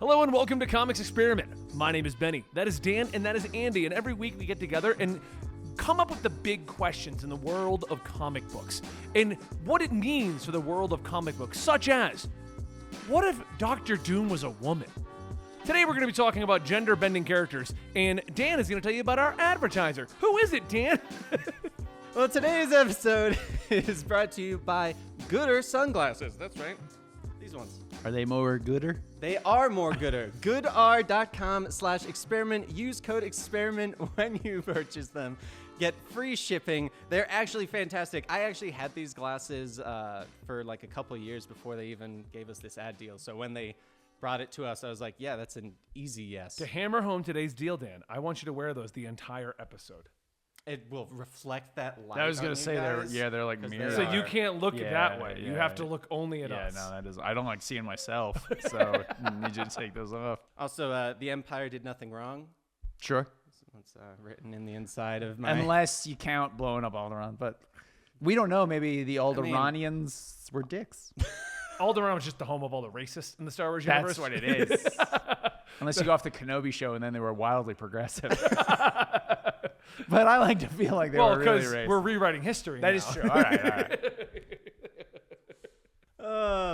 Hello and welcome to Comics Experiment. My name is Benny, that is Dan, and that is Andy, and every week we get together and come up with the big questions in the world of comic books and what it means for the world of comic books, such as, what if Doctor Doom was a woman? Today we're going to be talking about gender-bending characters, and Dan is going to tell you about our advertiser. Who is it, Dan? Well, today's episode is brought to you by Gooder sunglasses. That's right. These ones. Are they more gooder? They are more gooder. Goodr.com/experiment. Use code experiment when you purchase them. Get free shipping. They're actually fantastic. I actually had these glasses for like a couple years before they even gave us this ad deal. So when they brought it to us, I was like, yeah, that's an easy yes. To hammer home today's deal, Dan, I want you to wear those the entire episode. It will reflect that light. I was going gonna to say they're like 'cause they mirrors. So are. you can't look that way. You yeah. have to look only at us. Yeah, no, that is. I don't like seeing myself, so I need you to take those off. Also, the Empire did nothing wrong. Sure. That's written in the inside of my... Unless you count blowing up Alderaan, but we don't know. Maybe the Alderaanians were dicks. Alderaan was just the home of all the racists in the Star Wars universe. That's what it is. Unless you go off the Kenobi show and then they were wildly progressive. But I like to feel like they were really racist. We're rewriting history That now. is true. All right.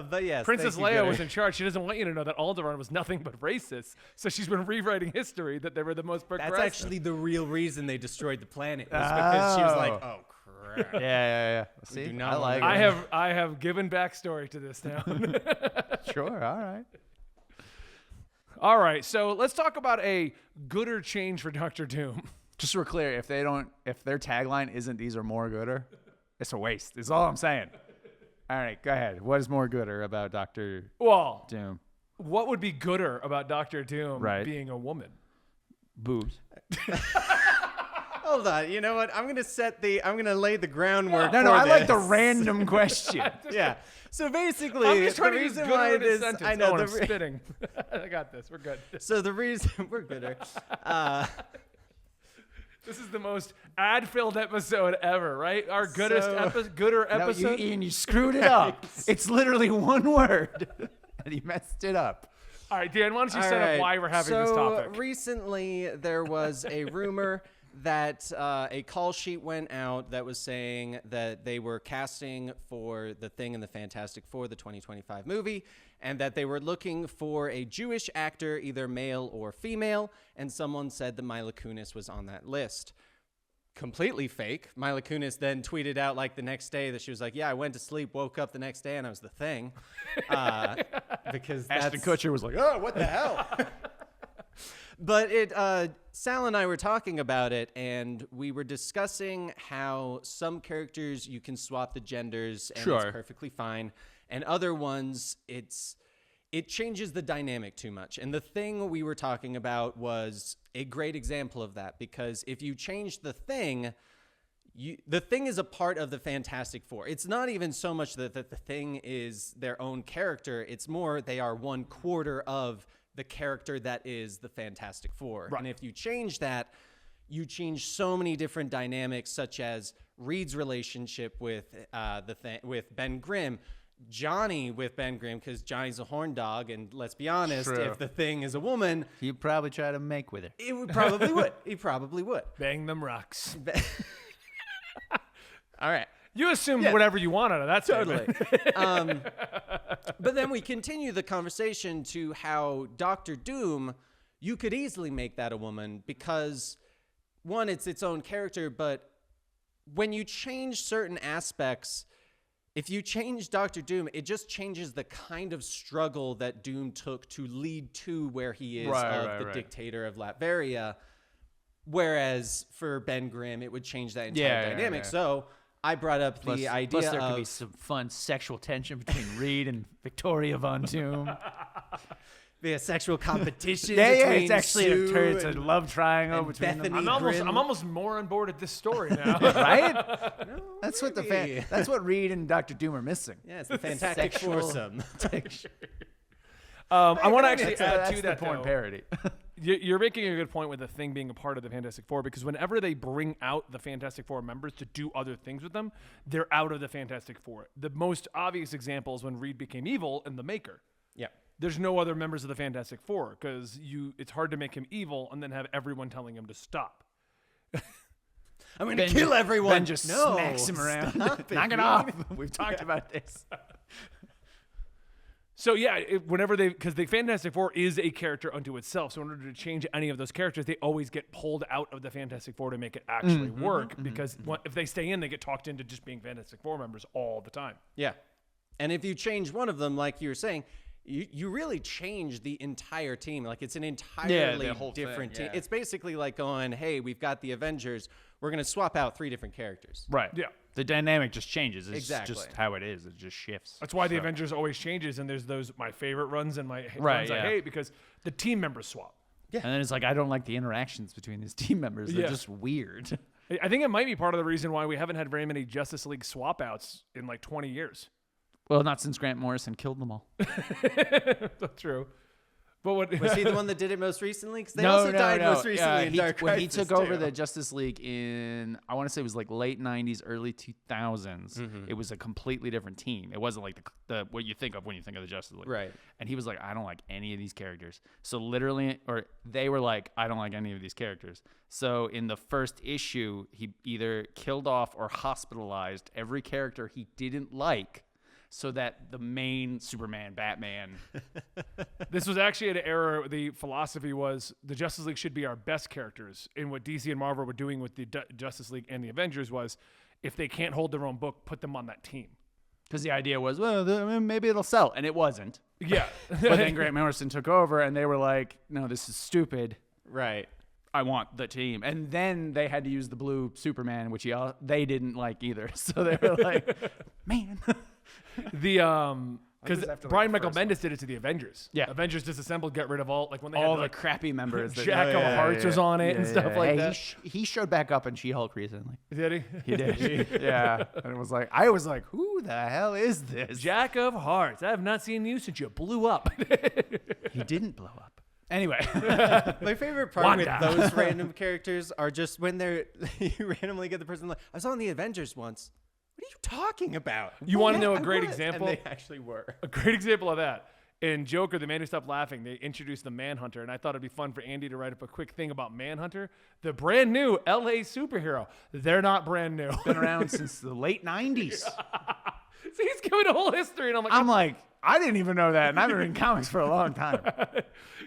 But yes, Princess thank you, Leia Gooder. was in charge. She doesn't want you to know that Alderaan was nothing but racist. So she's been rewriting history that they were the most progressive. That's actually the real reason they destroyed the planet. Was because she was like, oh, crap. Yeah. See, do not I like want it. I have given backstory to this now. Sure. All right. All right, so let's talk about a gooder change for Doctor Doom. Just so we're clear, if their tagline isn't "These are more gooder," it's a waste. Is all I'm saying. All right, go ahead. What is more gooder about Doctor Well, Doom? what would be gooder about Doctor Doom being a woman? Boobs. Hold on. You know what? I'm gonna lay the groundwork. No, for I like this. the random question. Yeah. So basically, I'm just trying the to use reason gooder why in a this, sentence. I know I'm the spitting. I got this. We're good. So the reason we're gooder. This is the most ad-filled episode ever, right? Our goodest gooder No, episode. Ian, you screwed it up. It's literally one word, and you messed it up. All right, Dan, why don't you All set right. up why we're having this topic? Recently, there was a rumor that a call sheet went out that was saying that they were casting for The Thing and the Fantastic Four, the 2025 movie, and that they were looking for a Jewish actor, either male or female, and someone said that Mila Kunis was on that list. Completely fake. Mila Kunis then tweeted out like the next day that she was like, yeah, I went to sleep, woke up the next day, and I was The Thing. Because Ashton Kutcher was like, "Oh, what the hell?" But Sal and I were talking about it, and we were discussing how some characters you can swap the genders and it's perfectly fine, and other ones it changes the dynamic too much. And the Thing we were talking about was a great example of that, because if you change the Thing, the Thing is a part of the Fantastic Four. It's not even so much that the Thing is their own character. It's more they are 1/4 of the character that is the Fantastic Four. Right. And if you change that, you change so many different dynamics, such as Reed's relationship with with Ben Grimm, Johnny with Ben Grimm, because Johnny's a horn dog, and let's be honest, True. if the Thing is a woman, He'd probably try to make with her. it would probably would. He probably would. Bang them rocks. All right. You assumed whatever you want out of that Totally. statement. But then we continue the conversation to how Doctor Doom, you could easily make that a woman because, one, it's its own character, but when you change certain aspects, if you change Doctor Doom, it just changes the kind of struggle that Doom took to lead to where he is the dictator of Latveria. Whereas for Ben Grimm, it would change that entire dynamic. Yeah. So I brought up the idea plus there of... could be some fun sexual tension between Reed and Victoria Von Doom. be a sexual competition Yeah, between it's actually Sue it's a and love triangle and between them. Bethany. I'm almost more on board at this story now. Right? That's what maybe. that's what Reed and Dr. Doom are missing. Yeah, it's the Fantastic Sexual Foursome. I want to actually That's add to the that, porn though. parody. You're making a good point with the Thing being a part of the Fantastic Four, because whenever they bring out the Fantastic Four members to do other things with them, they're out of the Fantastic Four. The most obvious example is when Reed became evil in The Maker. Yeah. there's no other members of the Fantastic Four because it's hard to make him evil and then have everyone telling him to stop. I'm going to kill everyone. Ben just smacks him around. Stop it, Knock it off. We've talked about this. So yeah, because the Fantastic Four is a character unto itself. So in order to change any of those characters, they always get pulled out of the Fantastic Four to make it actually work. Because if they stay in, they get talked into just being Fantastic Four members all the time. Yeah. And if you change one of them, like you were saying, you really change the entire team. Like it's an entirely different team. It's basically like going, hey, we've got the Avengers. We're going to swap out 3 different characters. Right. Yeah. The dynamic just changes. It's Exactly. just how it is. It just shifts. That's why the Avengers always changes, and there's those my favorite runs and my Right, runs I hate because the team members swap. And then it's like, I don't like the interactions between these team members. They're Yeah. just weird. I think it might be part of the reason why we haven't had very many Justice League swap outs in like 20 years. Well, not since Grant Morrison killed them all. That's true. But what Was he the one that did it most recently? Because they also died most recently in Dark when Crisis. he took over the Justice League in, I want to say it was like late 90s, early 2000s. It was a completely different team. It wasn't like the what you think of when you think of the Justice League. Right. And he was like, I don't like any of these characters. So literally, or they were like, I don't like any of these characters. So in the first issue, he either killed off or hospitalized every character he didn't like, so that the main Superman, Batman. This was actually an era. The philosophy was the Justice League should be our best characters. And what DC and Marvel were doing with the Justice League and the Avengers was, if they can't hold their own book, put them on that team. Because the idea was, well, maybe it'll sell. And it wasn't. Yeah. But then Grant Morrison took over and they were like, no, this is stupid. Right. I want the team. And then they had to use the blue Superman, which they didn't like either. So they were like, man. Because have to, like, Brian the Michael first Bendis did it to the Avengers. Yeah. Avengers disassembled, get rid of all, like when they all had the like, crappy members. Jack of Hearts was on it and stuff like that. He showed back up in She-Hulk recently. Did he? He did. Yeah. And it was like, I was like, who the hell is this? Jack of Hearts. I have not seen you since you blew up. He didn't blow up. Anyway. My favorite part with those random characters are just when you randomly get the person like, I was on the Avengers once. What are you talking about? You want to know a I great was. example? And they actually were. A great example of that. In Joker, The Man Who Stopped Laughing, they introduced the Manhunter, and I thought it'd be fun for Andy to write up a quick thing about Manhunter, the brand new LA superhero. They're not brand new. Been around since the late 90s. So he's giving a whole history, and I'm like, I didn't even know that, and I've been reading comics for a long time.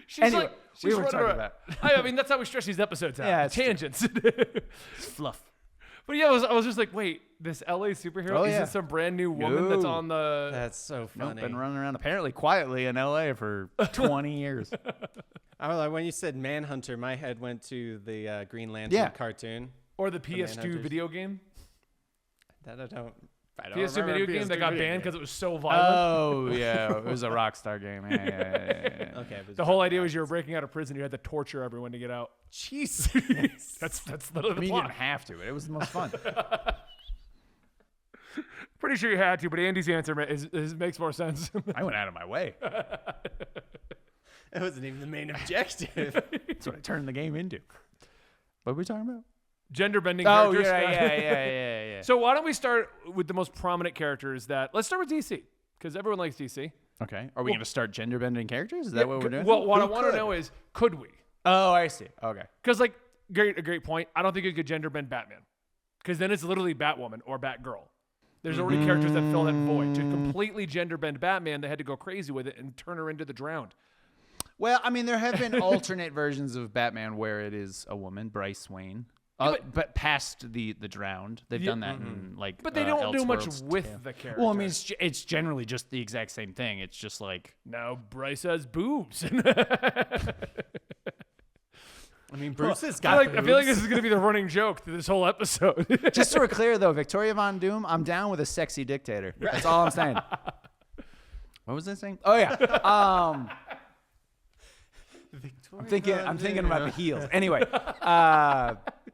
she's anyway, like, we she's were running talking around. about. I mean, that's how we stretch these episodes out. Yeah, it's true. Tangents. It's fluff. But yeah, I was just like, wait, this LA superhero Oh, is yeah. this some brand new woman that's No. on the? That's so funny. Nope, been running around apparently quietly in LA for 20 years. I was like, when you said Manhunter, my head went to the Green Lantern cartoon. Or the PS2 Manhunters. video game. That I don't PS2 remember video a game that PS2 got video banned game. because it was so violent. Oh, yeah. It was a Rockstar game. Yeah. Okay. it was The whole not idea that. was you were breaking out of prison. You had to torture everyone to get out. Jesus. That's literally I the mean, you plot. didn't have to, but it was the most fun. Pretty sure you had to, but Andy's answer makes more sense. I went out of my way. That wasn't even the main objective. That's what I turned the game into. What were we talking about? Gender bending Oh, characters. yeah. So why don't we start with the most prominent characters let's start with DC, because everyone likes DC. Okay. Are we going to start gender bending characters? Is that what we're doing? Well, what I Who want to could? know is, could we? Oh, I see. Okay. Because a great point. I don't think you could gender bend Batman, because then it's literally Batwoman or Batgirl. There's already characters that fill that void. To completely gender bend Batman, they had to go crazy with it and turn her into the Drowned. Well, I mean, there have been alternate versions of Batman where it is a woman, Bryce Wayne. But past the Drowned, they've done that in like. But they don't do much Elseworlds with too. the character. Well, I mean, it's generally just the exact same thing. It's just like now Bryce has boobs. I mean, Bruce has I got feel like this is going to be the running joke through this whole episode. just so we're clear though, Victoria Von Doom, I'm down with a sexy dictator. That's all I'm saying. What was I saying? Oh yeah. I'm thinking about the heels. Anyway,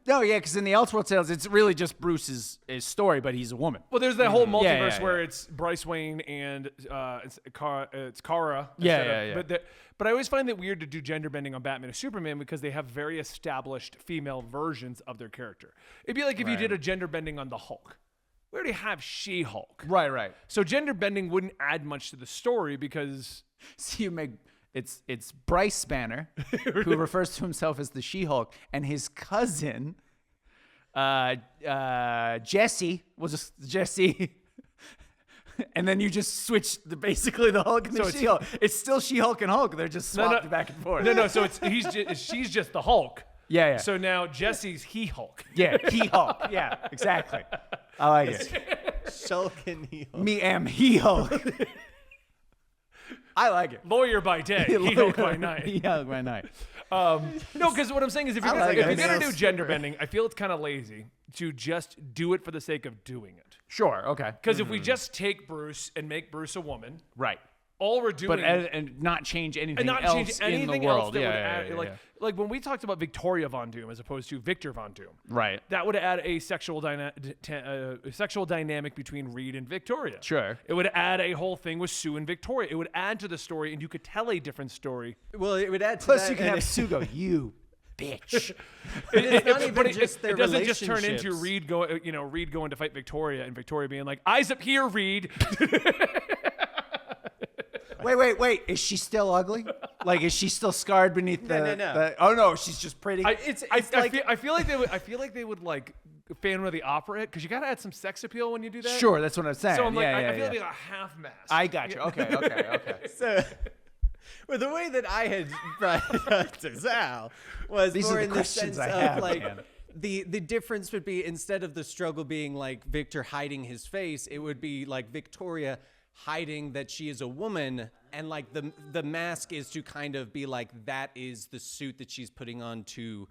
no, yeah, because in the Elseworld tales, it's really just Bruce's story, but he's a woman. Well, there's that whole multiverse yeah. where it's Bryce Wayne and it's Kara. Yeah. But I always find it weird to do gender bending on Batman and Superman because they have very established female versions of their character. It'd be like if you did a gender bending on the Hulk. We already have She-Hulk. Right. So gender bending wouldn't add much to the story because So you make it's Bryce Banner, who refers to himself as the She-Hulk, and his cousin, Jesse, was just Jesse. And then you just switch basically the Hulk and the She-Hulk. It's still She-Hulk and Hulk. They're just swapped back and forth. No. So she's just the Hulk. Yeah. So now Jesse's He-Hulk. Yeah, He-Hulk. Yeah, exactly. I like it. Shulk and He-Hulk. Me am He-Hulk. I like it. Lawyer by day, He-Hulk by night. He-Hulk by night. No, because what I'm saying is if you're like going it. to do gender bending, I feel it's kind of lazy to just do it for the sake of doing it. Sure, okay. Because if we just take Bruce and make Bruce a woman, Right. all we're doing... But and not change anything and not else change anything in the world. else that would add, Yeah. like when we talked about Victoria Von Doom as opposed to Victor Von Doom, Right. that would add a sexual dynamic between Reed and Victoria. Sure. It would add a whole thing with Sue and Victoria. It would add to the story, and you could tell a different story. Well, it would add to Plus, that. you can and have Sue go, you bitch. it's not even just their it doesn't just turn into relationships. Reed going to fight Victoria and Victoria being like, "Eyes up here, Reed." Wait. Is she still ugly? Like, is she still scarred beneath No. oh no, she's just pretty. I feel like they would like Phantom of the Opera it because you got to add some sex appeal when you do that. Sure, that's what I'm saying. So I'm like, yeah, I feel like a half mask. I got you. Okay. So, well, the way that I had brought it up to Zal was These more are the in the questions sense I of have, like man. the difference would be instead of the struggle being like Victor hiding his face, it would be like Victoria hiding that she is a woman, and like the mask is to kind of be like that is the suit that she's putting on to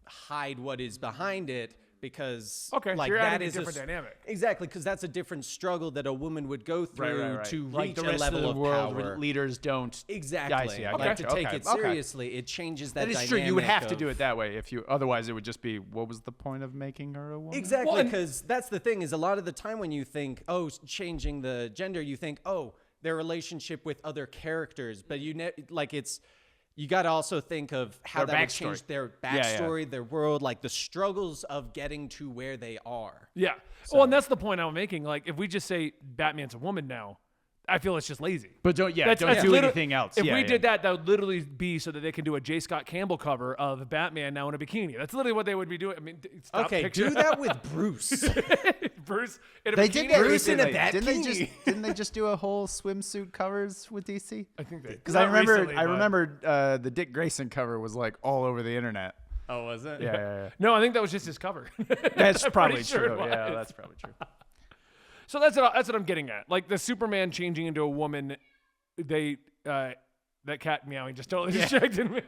hide what is behind it. Because Okay, like you're that adding a is different dynamic. Exactly, because that's a different struggle that a woman would go through to like reach the a rest level of the world, power. leaders don't. Exactly. I see, I like gotcha. to take Okay, it okay. seriously, it changes that. That is true. You would have to dynamic do of- it that way if you. Otherwise, it would just be. What was the point of making her a woman? Exactly, Well, and- because that's the thing is a lot of the time when you think, oh, changing the gender, you think, oh, their relationship with other characters, but you got to also think of how Their that would backstory. change their Yeah, yeah. backstory, their world, like the struggles of getting to where they are. Yeah. Well, and that's the point I'm making. Like, if we just say Batman's a woman now, I feel it's just lazy. But don't do literally- anything else. If Yeah, we yeah. did that, that would literally be so that they can do a J. Scott Campbell cover of Batman now in a bikini. That's literally what they would be doing. I mean, stop Okay, picture- do that with Bruce. Bruce in a They bikini. did get Bruce in a recently. bikini. Didn't they just do a whole swimsuit covers with DC? I think they. Because not I recently, but- remember the Dick Grayson cover was like all over the internet. Oh, was it? Yeah. No, I think that was just his cover. That's I'm probably pretty sure it true. Yeah, was. that's probably true. So that's what I'm getting at. Like the Superman changing into a woman, that cat meowing just totally distracted me.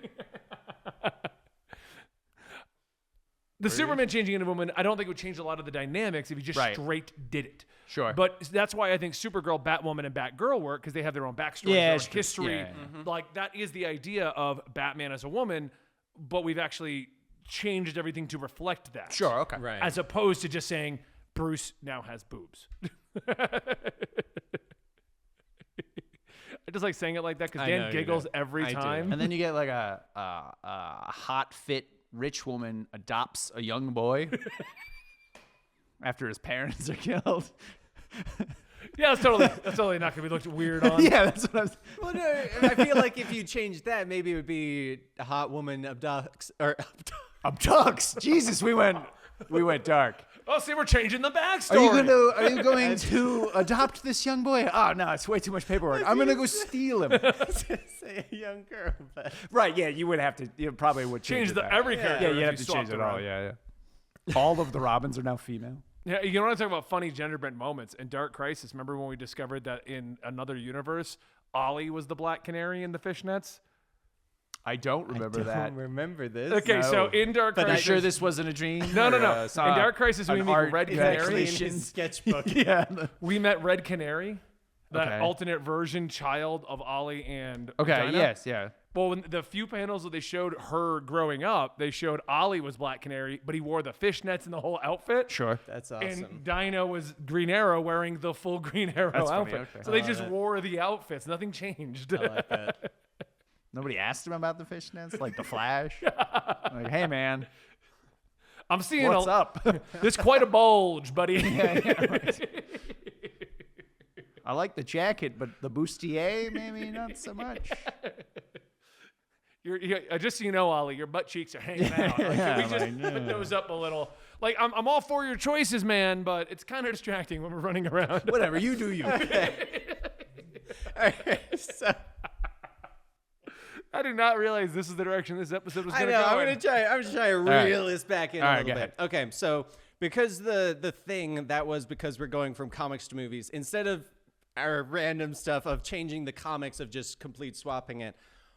The Superman changing into a woman, I don't think it would change a lot of the dynamics if you just Right. straight did it. Sure. But that's why I think Supergirl, Batwoman, and Batgirl work because they have their own backstories, Yeah, their own it's true. history. Yeah. Like that is the idea of Batman as a woman, but we've actually changed everything to reflect that. Sure. Okay. Right. As opposed to just saying Bruce now has boobs. I just like saying it like that because I know Dan you giggles do. every I do. time. And then you get like a hot, fit, rich woman adopts a young boy after his parents are killed. Yeah, that's totally not gonna be looked weird on. Yeah, that's what I was. Well, no, I feel like if you changed that, maybe it would be a hot woman abducts or Abducts. Jesus, we went dark. Oh, see, we're changing the backstory. Are you going to adopt this young boy? Oh no, it's way too much paperwork. I'm gonna go steal him. say a young girl. But Right? Yeah, you would have to. You probably would change it the back. every character. Yeah, you if have to swapped change it all. around. Yeah. All of the Robins are now female. Yeah, you want to talk about funny gender bent moments in Dark Crisis? Remember when we discovered that in another universe, Ollie was the Black Canary in the fishnets? I don't remember I that. don't remember this. Okay, so No. in Dark But Are you Crisis, sure this wasn't a dream? No. Or, In Dark Crisis, we an meet art Red It's Canary. actually in Creation. his sketchbook. Yeah. We met Red Canary, that Okay. alternate version child of Ollie and Okay. Dinah. Yes. Yeah. Well, when the few panels that they showed her growing up, they showed Ollie was Black Canary, but he wore the fishnets and the whole outfit. Sure. That's awesome. And Dinah was Green Arrow wearing the full Green Arrow That's funny, outfit. okay. So they just wore the outfits. Nothing changed. I like that. Nobody asked him about the fishnets, like the Flash. Like, hey man, I'm seeing what's up? There's quite a bulge, buddy. I like the jacket, but the bustier, maybe not so much. Just so you know, Ollie, your butt cheeks are hanging out. Like, can we just put those up a little? Like, I'm all for your choices, man, but it's kind of distracting when we're running around. Whatever, you do you. All right, so I did not realize this is the direction this episode was going to go. I'm just trying to reel this back in a little go bit. ahead. Okay, so because the thing that was because we're going from comics to movies, instead of our random stuff of changing the comics of just complete swapping it,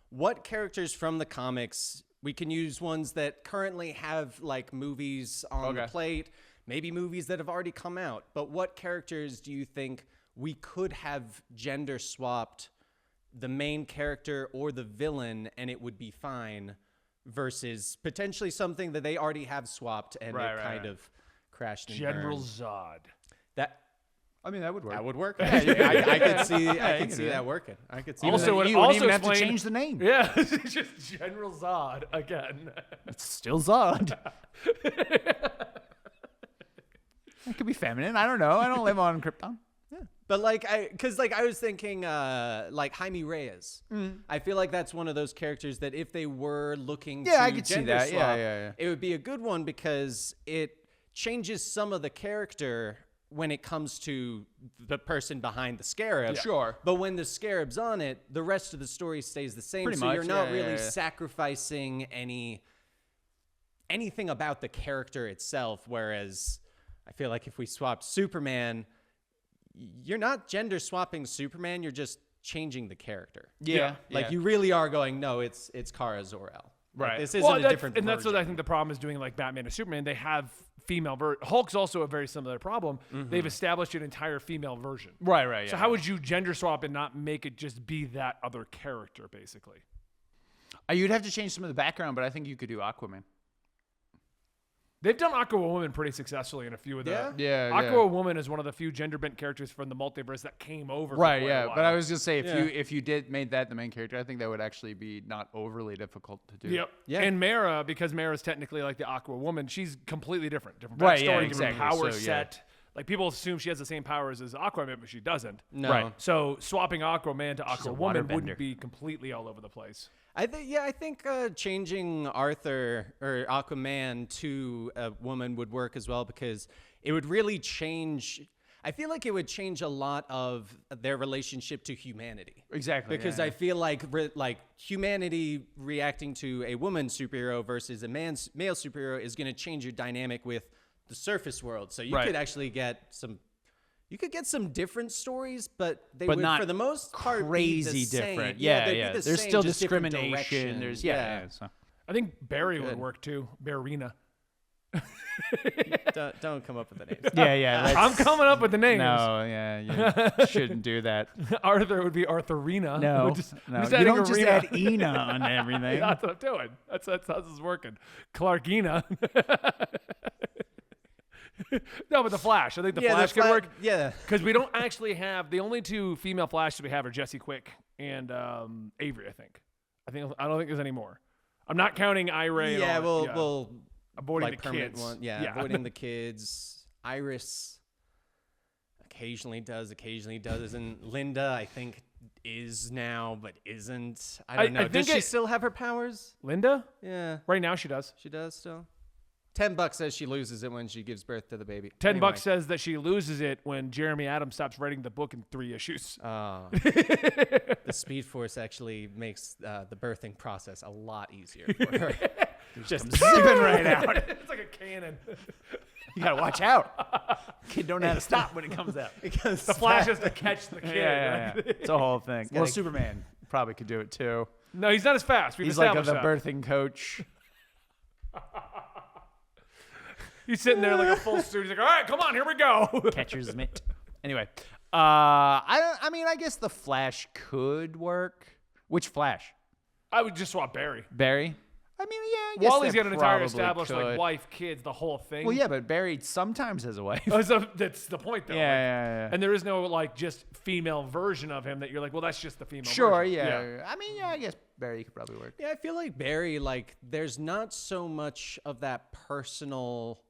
what characters from the comics, we can use ones that currently have like movies on the plate, maybe movies that have already come out, but what characters do you think we could have gender swapped the main character or the villain and it would be fine versus potentially something that they already have swapped and it kind of crashed and General burned? Zod. I mean, that would work. That would work. I could see that working. I could see Also, that. you wouldn't even have to change the name. Yeah, it's just General Zod again. It's still Zod. It could be feminine. I don't know. I don't live on Krypton. But I was thinking like Jaime Reyes. I feel like that's one of those characters that if they were looking to I could see gender that. swap, Yeah. it would be a good one because it changes some of the character when it comes to the person behind the scarab. Yeah. Sure. But when the scarab's on it, the rest of the story stays the same. Pretty so much, you're not yeah, really yeah. sacrificing anything about the character itself. Whereas I feel like if we swapped Superman, you're not gender swapping Superman, you're just changing the character. Yeah. Like you really are going, no, it's Kara Zor-El. Like, Right. this isn't a different and that's what I version. think the problem is doing like Batman and Superman. They have female Hulk's also a very similar problem. They've established an entire female version. Right. So how would you gender swap and not make it just be that other character, basically? You'd have to change some of the background, but I think you could do Aquaman. They've done Aquawoman pretty successfully in a few of the. Yeah. Aquawoman is one of the few gender bent characters from the multiverse that came over. for Right, quite a yeah. while. But I was just say if you made that the main character, I think that would actually be not overly difficult to do. Yep. Yeah. And Mara, because Mara's technically like the Aquawoman, she's completely different. Different Right, backstory, yeah, different exactly. power So, yeah. set. Like people assume she has the same powers as Aquaman, but she doesn't. No. Right. So swapping Aquaman to a Aquawoman waterbender. wouldn't be completely all over the place. I think changing Arthur or Aquaman to a woman would work as well because it would really change. I feel like it would change a lot of their relationship to humanity. Exactly. Because I feel like humanity reacting to a woman superhero versus a male superhero is going to change your dynamic with the surface world. So you Right. could actually get some. You could get some different stories, but they But would, not for the most part, crazy be the same. different. they'd Yeah. be the There's same, still just different discrimination. direction. There's so. I think Barry would work too. Barrina. Don't come up with the names. Yeah. I'm coming up with the names. No, yeah, you shouldn't do that. Arthur would be Arthurina. No, I'm just you adding don't just Arena. add Ina on everything. That's what I'm doing. That's how this is working. Clarkina. No, but the Flash. I think the Flash could work. Yeah. Because we don't actually have the only two female Flashes we have are Jesse Quick and Avery. I don't think there's any more. I'm not counting Ira. and Yeah, all that. we'll avoiding like the permanent kids. one. Yeah, avoiding the kids. Iris occasionally doesn't. Linda, I think, is now, but isn't. I don't know. think Does she it- still have her powers? Linda. Yeah, Right now she does. she does still. $10 says she loses it when she gives birth to the baby. $10 says that she loses it when Jeremy Adams stops writing the book in 3 issues. The Speed Force actually makes the birthing process a lot easier for her. Just zipping right out. It's like a cannon. You gotta watch out. Kid don't know how to stop when it comes out. Because The Flash has to catch the kid. Yeah. right? It's a whole thing. Well, gotta- Superman probably could do it too. No, he's not as fast. We've He's like established the that. birthing coach. He's sitting there like a full suit. He's like, all right, come on, here we go. Catcher's mitt. Anyway, I guess the Flash could work. Which Flash? I would just swap Barry. Barry? I mean, yeah, I guess Wally's that got an entire probably established like could. wife, kids, the whole thing. Well, yeah, but Barry sometimes has a wife. Oh, so that's the point, though. Yeah. Like, and there is no like just female version of him that you're like, well, that's just the female. Sure, version. yeah. I mean, yeah, I guess Barry could probably work. Yeah, I feel like Barry, like, there's not so much of that personal.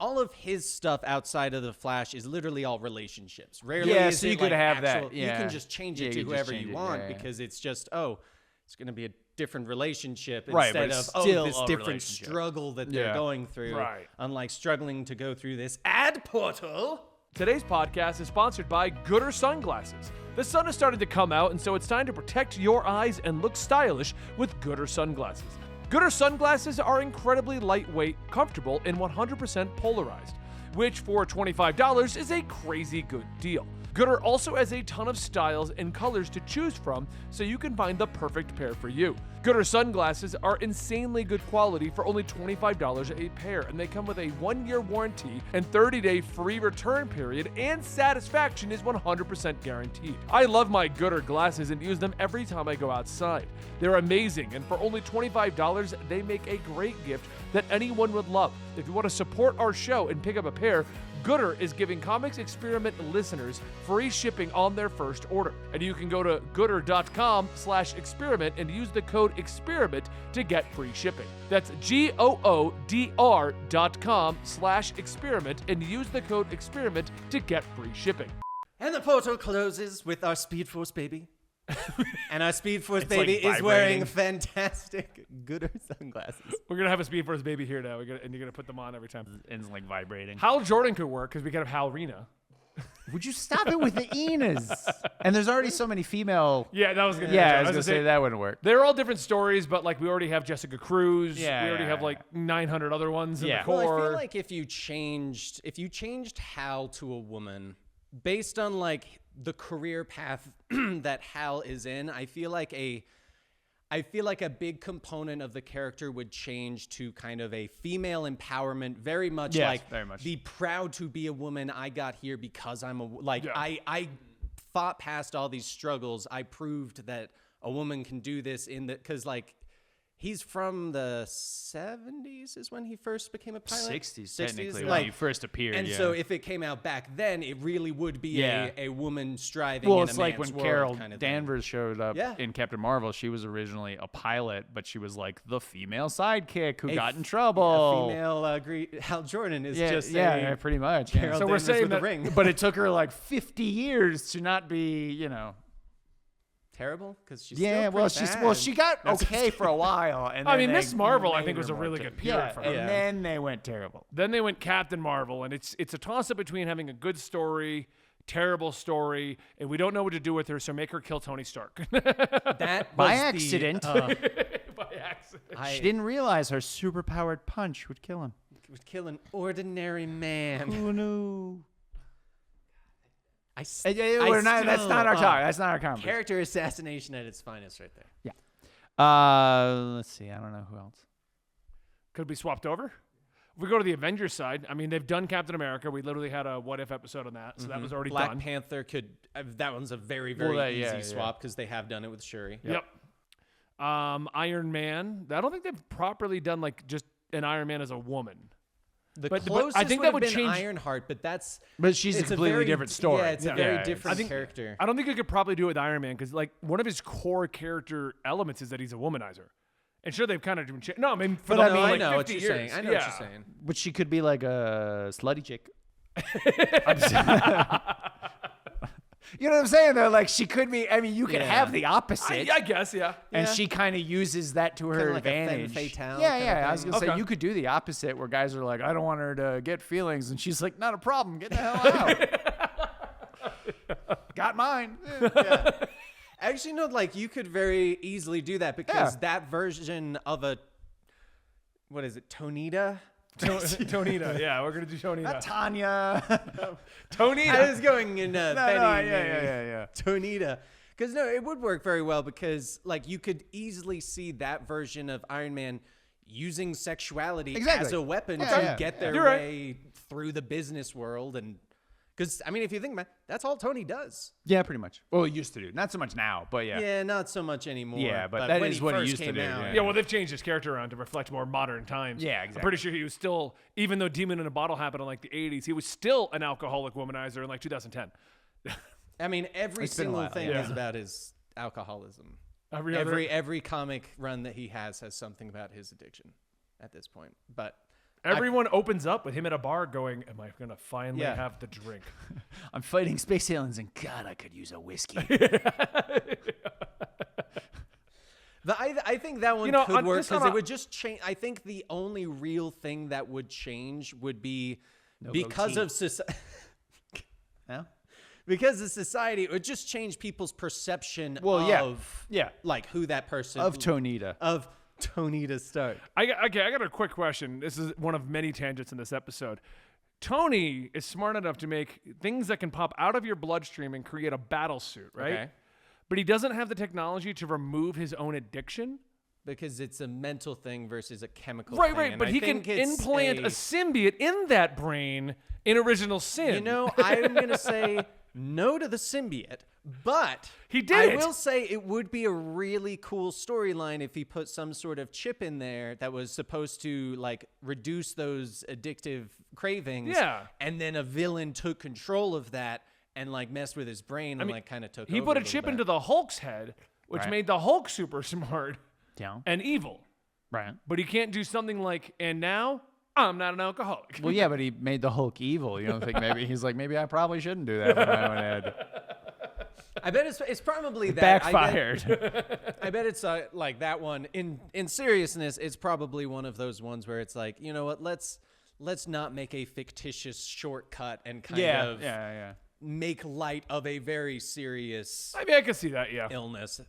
all of his stuff outside of the Flash is literally all relationships. Rarely Yeah, is so it you could like have that, actual, you yeah. can just change Yeah, it you to just whoever change you it, want yeah, yeah. because it's just it's going to be a different relationship Right, but instead it's of still this a different relationship. struggle that Yeah. they're going through. Right. Unlike struggling to go through this ad portal. Today's podcast is sponsored by Gooder Sunglasses. The sun is starting to come out, and so it's time to protect your eyes and look stylish with Gooder Sunglasses. Gooder Sunglasses are incredibly lightweight, comfortable, and 100% polarized, which for $25 is a crazy good deal. Gooder also has a ton of styles and colors to choose from, so you can find the perfect pair for you. Gooder sunglasses are insanely good quality for only $25 a pair, and they come with a 1-year warranty and 30-day free return period, and satisfaction is 100% guaranteed. I love my Gooder glasses and use them every time I go outside. They're amazing, and for only $25, they make a great gift that anyone would love. If you want to support our show and pick up a pair, Gooder is giving Comics Experiment listeners free shipping on their first order. And you can go to gooder.com/experiment and use the code EXPERIMENT to get free shipping. That's GOODR.com/experiment and use the code EXPERIMENT to get free shipping. And the portal closes with our Speed Force baby. And our Speed Force It's baby like is wearing vibrating. fantastic Gooder sunglasses. We're going to have a Speed Force baby here now, and you're going to put them on every time. And it's like vibrating. Hal Jordan could work because we could have Hal Rena. Would you stop it with the Enas? And there's already so many female. Yeah, that was going to Yeah, I was gonna say that wouldn't work. They're all different stories, but like we already have Jessica Cruz. Yeah, we already yeah, have yeah. like 900 other ones in Yeah. the core. Well, I feel like if you changed Hal to a woman based on like the career path that Hal is in, I feel like a big component of the character would change to kind of a female empowerment, very much Yes, like very much. be proud to be a woman. I got here because I'm Yeah. I fought past all these struggles. I proved that a woman can do this because like he's from the 70s is when he first became a pilot. 60s, technically, when like he first appeared. and yeah. so if it came out back then, it really would be Yeah. a woman striving Well, in it's a like man's when world Carol kind of thing. Danvers showed up Yeah. in Captain Marvel. She was originally a pilot, but she was like the female sidekick who got in A trouble. female Hal Jordan is yeah, just yeah, pretty much. yeah. Carol So we're Danvers saying with a that- ring. But it took her like 50 years to not be, terrible because she's Yeah, still well, pretty she bad. got okay for a while, and I then mean, they Miss Marvel, I made think, her was a more really terrible. good period Yeah, for and her. then they went terrible. Then they went Captain Marvel, and it's a toss-up between having a good story, terrible story, and we don't know what to do with her, so make her kill Tony Stark. That By was the, accident. By accident. She didn't realize her superpowered punch would kill him. would kill an ordinary man. Who knew? That's That's not our talk. That's not our conversation. Character assassination at its finest, right there. Let's see. I don't know who else. Could be swapped over. If we go to the Avengers side, I mean, they've done Captain America. We literally had a What If episode on that, so that was already Black done. Panther could. That one's a very very that- easy yeah, swap because they have done it with Shuri. Yep. Iron Man. I don't think they've properly done like just an Iron Man as a woman. The But I closest think would that have would been change- Ironheart, but that's But she's a it's completely very different story. Yeah, it's Yeah. a very Yeah. different I think- character. I don't think you could probably do it with Iron Man because like one of his core character elements is that he's a womanizer. And sure, they've kind of doing no, I mean, for But the I mean, like I know 50 what you're years. saying. I know yeah. what you're saying. But she could be like a slutty chick. You know what I'm saying though? Like she could be. I mean, you could Yeah. have the opposite. I guess, yeah. And Yeah. she kind of uses that to her Kinda like a femme advantage. fatale Yeah, kind of yeah. I was thing. gonna say Okay. you could do the opposite, where guys are like, "I don't want her to get feelings," and she's like, "Not a problem. Get the hell out." Got mine. Actually, no. Like you could very easily do that because Yeah. that version of a what is it, Tonita? Tonita, yeah, we're gonna do Tonita. Not Tanya. Tonita. I was going in No, Benny. yeah. Tonita. Because no, it would work very well because like you could easily see that version of Iron Man using sexuality Exactly. as a weapon Yeah, to yeah. get their You're right. way through the business world. And because I mean, if you think about it, that's all Tony does. Yeah, pretty much. Well, he used to do. Not so much now, but yeah. Yeah, not so much anymore. Yeah, but that when is he what he first used to came do, out, yeah. Yeah, well, they've changed his character around to reflect more modern times. Yeah, I'm exactly. pretty sure he was still, even though Demon in a Bottle happened in like the 80s, he was still an alcoholic womanizer in like 2010. I mean, every It's been a single while, thing yeah. is about his alcoholism. Every other- Every comic run that he has something about his addiction at this point. But Everyone opens up with him at a bar going, am I going to finally Yeah. have the drink? I'm fighting space aliens, and God, I could use a whiskey. I think that one know, could work just on because a- it would just change. I think the only real thing that would change would be No because goatee. of society. Yeah? Because of society, it would just change people's perception Well, yeah. of Yeah. like who that person Of Tonita. of Tonita Stark. I got a quick question. This is one of many tangents in this episode. Tony is smart enough to make things that can pop out of your bloodstream and create a battle suit, right? Okay. But he doesn't have the technology to remove his own addiction. Because it's a mental thing versus a chemical Right, thing. right. and But I he can think it's implant a symbiote in that brain in Original Sin. You know, I'm going to say no to the symbiote, but He did I it. will say it would be a really cool storyline if he put some sort of chip in there that was supposed to like reduce those addictive cravings. Yeah. And then a villain took control of that and like messed with his brain and like kind of took he over put a little chip bit. into the Hulk's head, which Right. made the Hulk super smart Yeah. and evil. Right. But he can't do something like, and now I'm not an alcoholic. Well, yeah, but he made the Hulk evil. You don't think maybe he's like, maybe I probably shouldn't do that with my own head. I bet it's probably that. Backfired. I bet it's like that one. In seriousness, it's probably one of those ones where it's like, you know what? Let's not make a fictitious shortcut and kind of yeah. make light of a very serious I mean, I can see that, yeah. illness.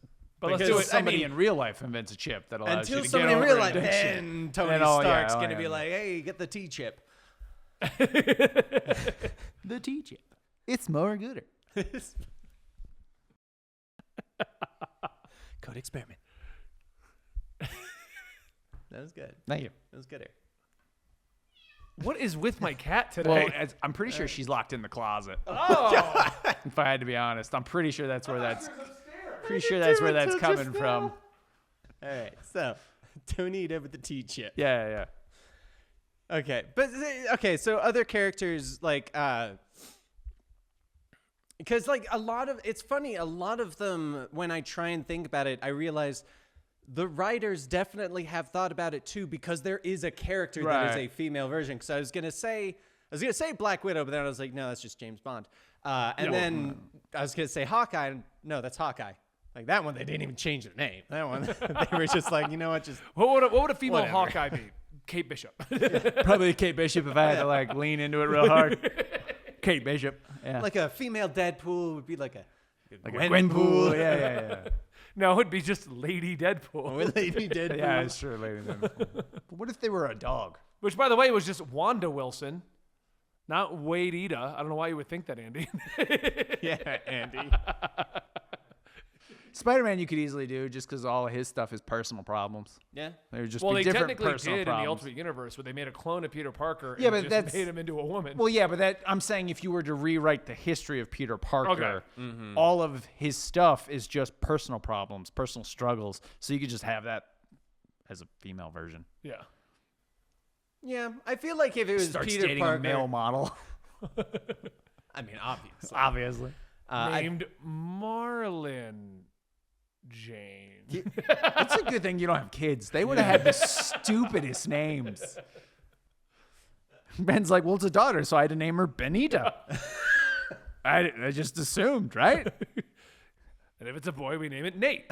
But let's do Until it. somebody in real life invents a chip that allows you Until to somebody get over realizes, addiction. then Tony Then, oh, yeah, Stark's oh, gonna yeah. be like, "Hey, get the T chip." The T chip. It's more gooder. Code experiment. That was good. Thank you. That was good. What is with my cat today? Well, I'm pretty sure she's locked in the closet. oh, If I had to be honest, I'm pretty sure that's where that's. Pretty sure that's where that's coming from. All right, so Tonita with the T chip. Yeah. Okay, but okay, so other characters like because like it's funny, a lot of them when I try and think about it, I realize the writers definitely have thought about it too because there is a character that is Right. a female version. Because I was gonna say Black Widow, but then I was like, no, that's just James Bond. And then I was gonna say Hawkeye. And no, that's Hawkeye. Like that one, they didn't even change their name. That one, they were just like, you know what, just what would a female Whatever. Hawkeye be? Kate Bishop. Probably Kate Bishop if I had to like lean into it real hard. Kate Bishop. Yeah. like a female Deadpool would be like a Gwenpool. Yeah. No, it would be just Lady Deadpool. With Lady Deadpool. Yeah, it's true, lady. But what if they were a dog? Which, by the way, was just Wanda Wilson, not Wade Ida. I don't know why you would think that, Andy. Yeah, Andy. Spider-Man you could easily do just because all of his stuff is personal problems. Yeah. They would just Well, be they different technically personal did in problems. the Ultimate Universe, where they made a clone of Peter Parker Yeah, and but just that's- made him into a woman. Well, yeah, but that I'm saying if you were to rewrite the history of Peter Parker, Okay. all of his stuff is just personal problems, personal struggles. So you could just have that as a female version. yeah. Yeah, I feel like if it was Starts Peter dating Parker, a male model, I mean, obviously. obviously. Named Marlon Jane. It's a good thing you don't have kids. They would have had the stupidest names. Ben's like, well, it's a daughter, so I had to name her Benita. I just assumed, right? And if it's a boy, we name it Nate.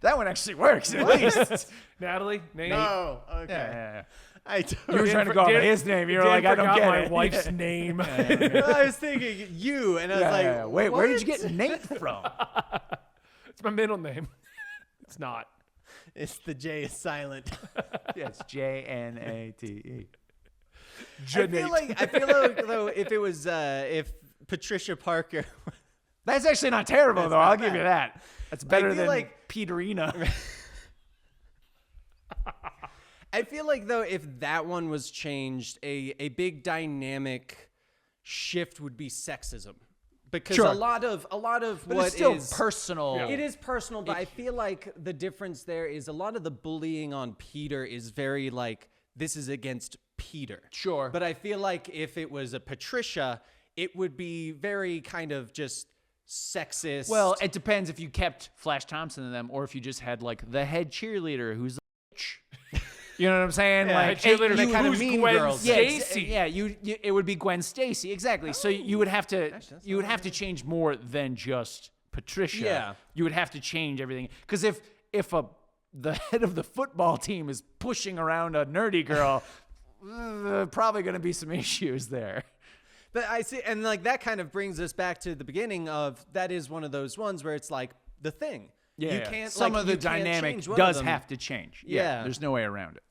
That one actually works, at least. Natalie, Nate. Oh, okay. Yeah. I You were totally. trying to go off Dan- his name. You were Dan like, I don't forgot get my it. wife's name. I was thinking you, and I was like, Wait, where did you what? get Nate from? It's my middle name. It's not. It's the J is silent. Yes, Jnate. I feel like though, if it was if Patricia Parker, That's actually not terrible, though. I'll give you that. That's better feel than like- Peterina. I feel like though if that one was changed, a big dynamic shift would be sexism, because Sure. a lot of But what it's still is personal. It is personal, but I feel like the difference there is a lot of the bullying on Peter is very like, this is against Peter. Sure. But I feel like if it was a Patricia, it would be very kind of just sexist. Well, it depends if you kept Flash Thompson in them or if you just had like the head cheerleader who's a bitch. You know what I'm saying? Yeah, like cheerleader, they kinda who's mean Gwen girls. Stacy? Yeah, it would be Gwen Stacy exactly. So you would have to change more than just Patricia. Yeah. You would have to change everything because if the head of the football team is pushing around a nerdy girl, probably going to be some issues there. But I see, and like that kind of brings us back to the beginning of that is one of those ones where it's like the thing. Yeah, you can't. Some like, of the you can't dynamic change one does of them. have to change. Yeah. There's no way around it.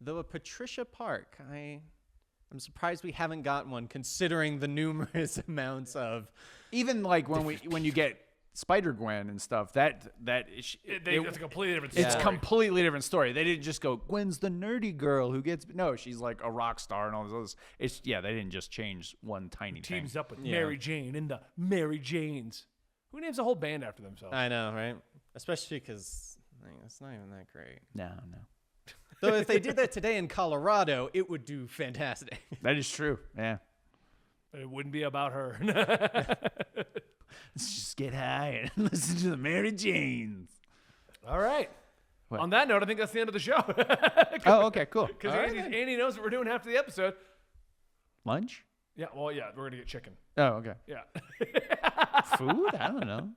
Though a Patricia Park, I'm surprised we haven't gotten one, considering the numerous amounts of. Even like when you get Spider-Gwen and stuff, that's It's a completely different It's story. completely different story. They didn't just go, Gwen's the nerdy girl who gets. No, she's like a rock star and all this. They didn't just change one tiny thing. Teams up with Mary Jane and the Mary Janes. Who names a whole band after themselves? I know, right? Especially because it's not even that great. No. Though if they did that today in Colorado, it would do fantastic. That is true. Yeah. It wouldn't be about her. Let's just get high and listen to the Mary Janes. All right. What? On that note, I think that's the end of the show. Oh, okay, cool. Because All right, Andy knows what we're doing after the episode. Lunch? Yeah, well, yeah, we're going to get chicken. Oh, okay. Yeah. Food? I don't know.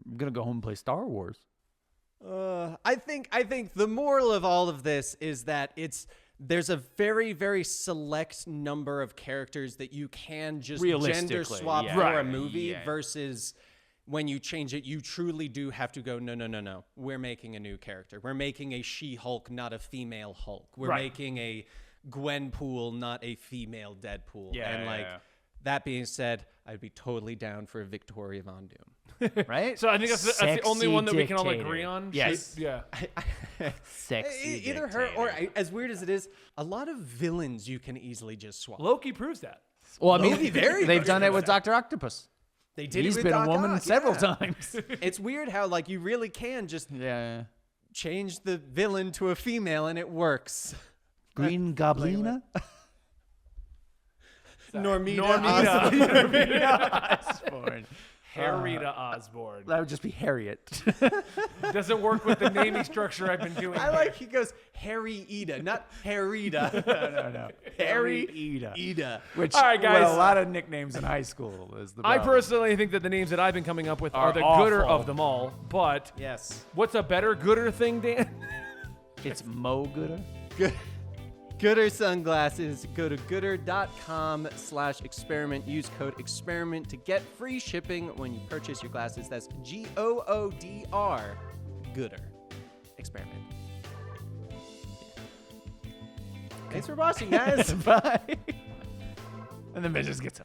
I'm going to go home and play Star Wars. I think the moral of all of this is that there's a very, very select number of characters that you can just gender Realistically, swap yeah. for a Right, movie yeah. versus when you change it, you truly do have to go, no. We're making a new character. We're making a She-Hulk, not a female Hulk. We're Right. making a Gwenpool, not a female Deadpool. Yeah, and like yeah. that being said, I'd be totally down for a Victoria Von Doom. Right? So I think that's the only Sexy one that we can all dictator. agree on. Yes. Yeah. Sexy Either her or, dictator. as weird as it is, a lot of villains you can easily just swap. Loki proves that. Well, I mean, Loki very they've much done it does with that. Dr. Octopus. They did He's it with been a Doc woman Ock, several yeah. times. It's weird how like you really can just Yeah. change the villain to a female and it works. Green Goblina? Normita. Osborn. Harrieta Osborn. That would just be Harriet. Doesn't work with the naming structure I've been doing. I like he goes Harry Ida, not Harrieta. No. Harry Ida. Ida. Which, All right, guys. well, a lot of nicknames in high school is the I problem. personally think that the names that I've been coming up with are Are the awful. gooder of them all. But Yes. what's a better gooder thing, Dan? It's Mo Gooder. Gooder sunglasses. Go to gooder.com/experiment. Use code experiment to get free shipping when you purchase your glasses. That's GOODR. Gooder. Experiment. Thanks for watching, guys. Bye. And the bitch just gets up.